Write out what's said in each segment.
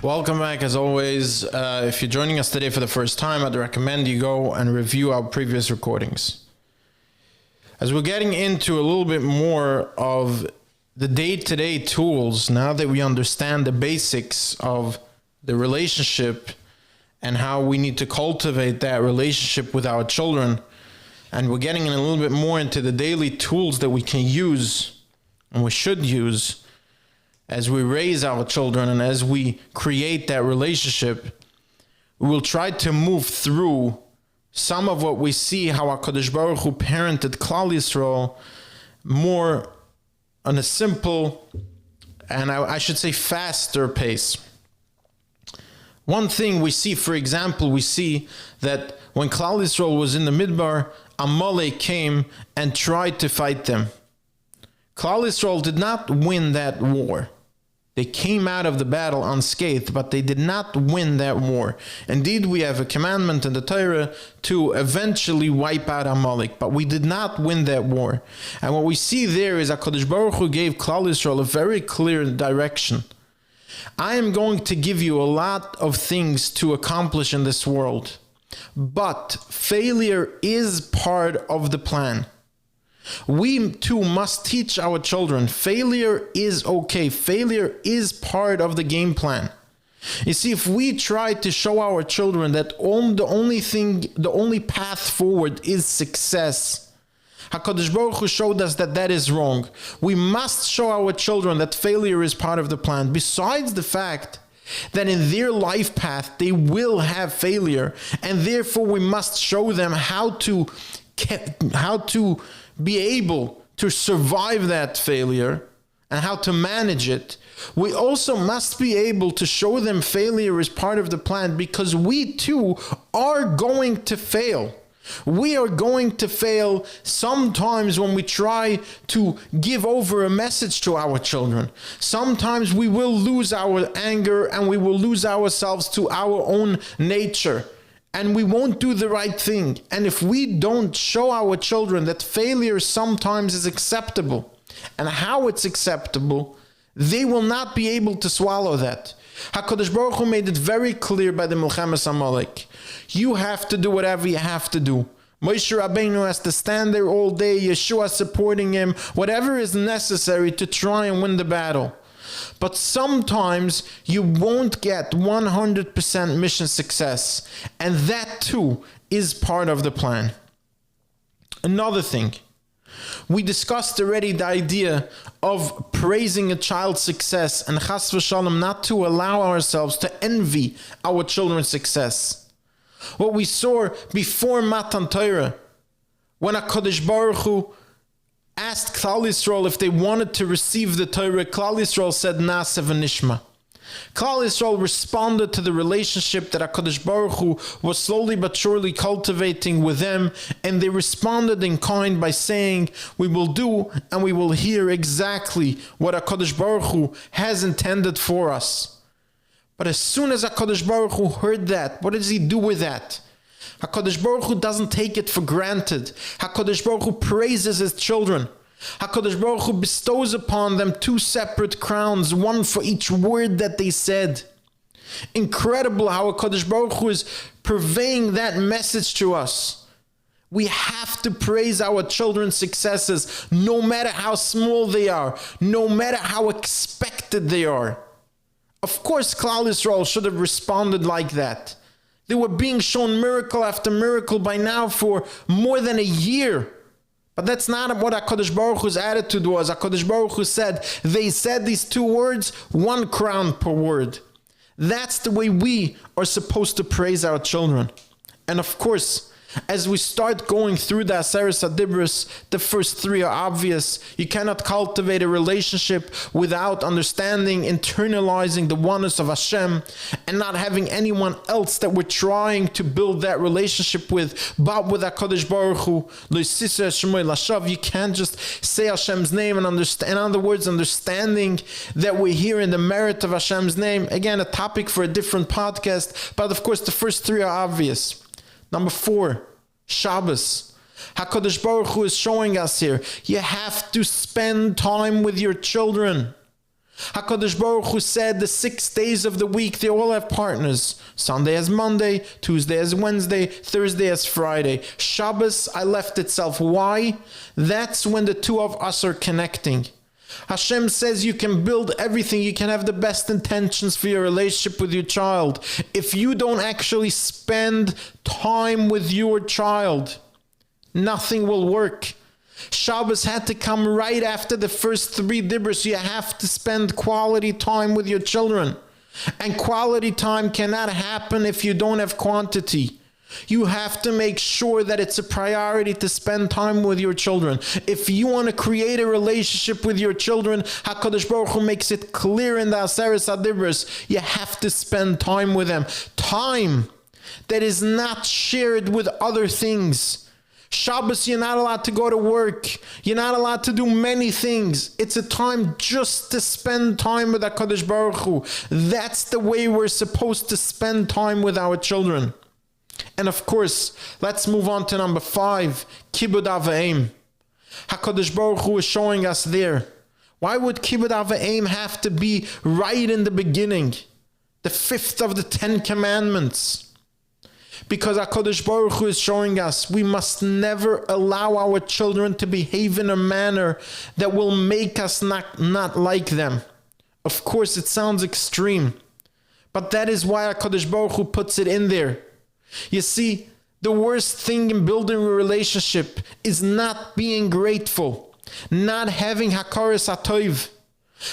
Welcome back. As always, if you're joining us today for the first time, I'd recommend you go and review our previous recordings. As we're getting into a little bit more of the day-to-day tools, now that we understand the basics of the relationship and how we need to cultivate that relationship with our children, and we're getting in a little bit more into the daily tools that we can use and we should use as we raise our children and as we create that relationship, we will try to move through some of what we see how HaKadosh Baruch Hu parented Klal Yisrael more on a simple and I should say faster pace. One thing we see, for example, we see that when Klal Yisrael was in the Midbar, Amalek came and tried to fight them. Klal Yisrael did not win that war. They came out of the battle unscathed, but they did not win that war. Indeed, we have a commandment in the Torah to eventually wipe out Amalek, but we did not win that war. And what we see there is HaKadosh Baruch Hu gave Klal Yisrael a very clear direction. I am going to give you a lot of things to accomplish in this world, but failure is part of the plan. We too must teach our children failure is okay. Failure is part of the game plan. You see, if we try to show our children that the only path forward is success, HaKadosh Baruch Hu showed us that that is wrong. We must show our children that failure is part of the plan. Besides the fact that in their life path they will have failure, and therefore we must show them how to be able to survive that failure and how to manage it. We also must be able to show them failure is part of the plan, because we too are going to fail. We are going to fail sometimes when we try to give over a message to our children. Sometimes we will lose our anger and we will lose ourselves to our own nature. And we won't do the right thing. And if we don't show our children that failure sometimes is acceptable and how it's acceptable, they will not be able to swallow that. HaKadosh Baruch Hu made it very clear by the Milchemes Amalek. You have to do whatever you have to do. Moshe Rabbeinu has to stand there all day, Yeshua supporting him, whatever is necessary to try and win the battle. But sometimes you won't get 100% mission success, and that too is part of the plan. Another thing, we discussed already the idea of praising a child's success and chas v'shalom not to allow ourselves to envy our children's success. What we saw before Matan Torah, when HaKadosh Baruch Hu asked Klal Yisrael if they wanted to receive the Torah, Klal Yisrael said, Na'aseh v'nishma. Klal Yisrael responded to the relationship that HaKadosh Baruch Hu was slowly but surely cultivating with them, and they responded in kind by saying, we will do and we will hear exactly what HaKadosh Baruch Hu has intended for us. But as soon as HaKadosh Baruch Hu heard that, what does he do with that? HaKadosh Baruch Hu doesn't take it for granted. HaKadosh Baruch Hu praises his children. HaKadosh Baruch Hu bestows upon them 2 separate crowns, one for each word that they said. Incredible how HaKadosh Baruch Hu is purveying that message to us. We have to praise our children's successes, no matter how small they are, no matter how expected they are. Of course, Klal Yisrael should have responded like that. They were being shown miracle after miracle by now for more than a year. But that's not what HaKadosh Baruch Hu's attitude was. HaKadosh Baruch Hu said, they said these 2 words, 1 crown per word. That's the way we are supposed to praise our children. And of course, as we start going through the Aseret HaDibros, the first 3 are obvious. You cannot cultivate a relationship without understanding, internalizing the oneness of Hashem, and not having anyone else that we're trying to build that relationship with, but with HaKadosh Baruch Hu. You can't just say Hashem's name and understand. In other words, understanding that we're here in the merit of Hashem's name. Again, a topic for a different podcast, but of course the first 3 are obvious. Number 4, Shabbos. HaKadosh Baruch Hu is showing us here, you have to spend time with your children. HaKadosh Baruch Hu said the 6 days of the week, they all have partners. Sunday as Monday, Tuesday as Wednesday, Thursday as Friday. Shabbos, I left itself. Why? That's when the two of us are connecting. Hashem says you can build everything, you can have the best intentions for your relationship with your child. If you don't actually spend time with your child, nothing will work. Shabbos had to come right after the first 3 dibros. You have to spend quality time with your children. And quality time cannot happen if you don't have quantity. You have to make sure that it's a priority to spend time with your children. If you want to create a relationship with your children, HaKadosh Baruch Hu makes it clear in the Aseres HaDibros, you have to spend time with them. Time that is not shared with other things. Shabbos, you're not allowed to go to work. You're not allowed to do many things. It's a time just to spend time with HaKadosh Baruch Hu. That's the way we're supposed to spend time with our children. And of course, let's move on to number 5, Kibud Av V'Em. HaKadosh Baruch Hu is showing us there. Why would Kibud Av V'Em have to be right in the beginning? The 5th of the 10 commandments. Because HaKadosh Baruch Hu is showing us we must never allow our children to behave in a manner that will make us not like them. Of course, it sounds extreme, but that is why HaKadosh Baruch Hu puts it in there. You see, the worst thing in building a relationship is not being grateful, not having hakaras hatoiv.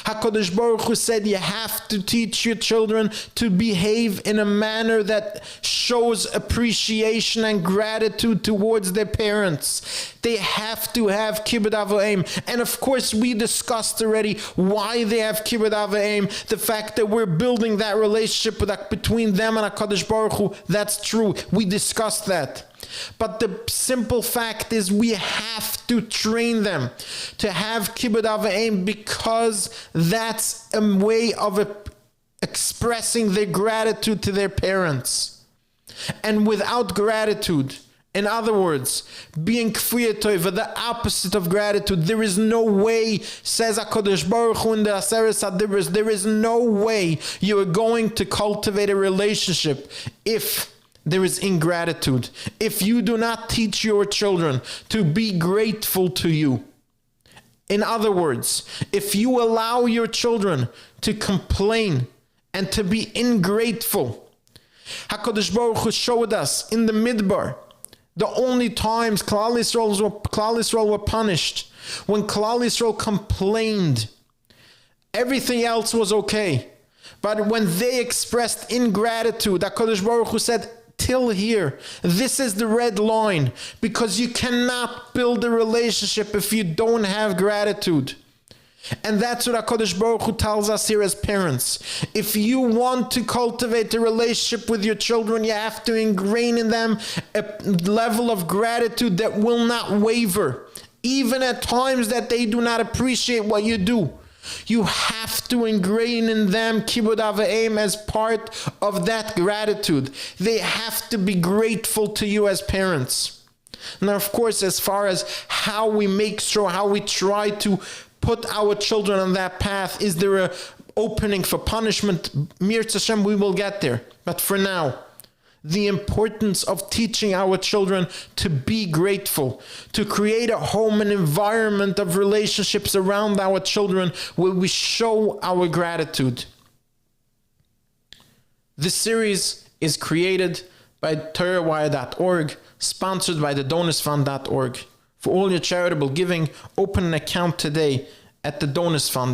HaKadosh Baruch Hu said you have to teach your children to behave in a manner that shows appreciation and gratitude towards their parents. They have to have Kibud Av V'Em. And of course, we discussed already why they have Kibud Av V'Em. The fact that we're building that relationship between them and HaKadosh Baruch Hu, that's true. We discussed that. But the simple fact is we have to train them to have Kibud Av V'Em because that's a way of expressing their gratitude to their parents. And without gratitude, in other words, being Kfiyat Tova, the opposite of gratitude, there is no way, says HaKadosh Baruch Hu in the Aseres HaDibros, there is no way you are going to cultivate a relationship if there is ingratitude. If you do not teach your children to be grateful to you. In other words, if you allow your children to complain and to be ingrateful, HaKadosh Baruch Hu showed us in the Midbar, the only times Klal Yisrael were punished, when Klal Yisrael complained, everything else was okay. But when they expressed ingratitude, HaKadosh Baruch Hu said, till here, this is the red line, because you cannot build a relationship if you don't have gratitude. And that's what HaKadosh Baruch Hu tells us here as parents. If you want to cultivate a relationship with your children, you have to ingrain in them a level of gratitude that will not waver, even at times that they do not appreciate what you do. You have to ingrain in them Kibud Av V'Em as part of that gratitude. They have to be grateful to you as parents. Now, of course, as far as how we make sure, how we try to put our children on that path, is there an opening for punishment? Mir Hashem, we will get there. But for now, the importance of teaching our children to be grateful, to create a home and environment of relationships around our children where we show our gratitude. This series is created by Torah.org, sponsored by the donorsfund.org. For all your charitable giving, open an account today at the Donors Fund.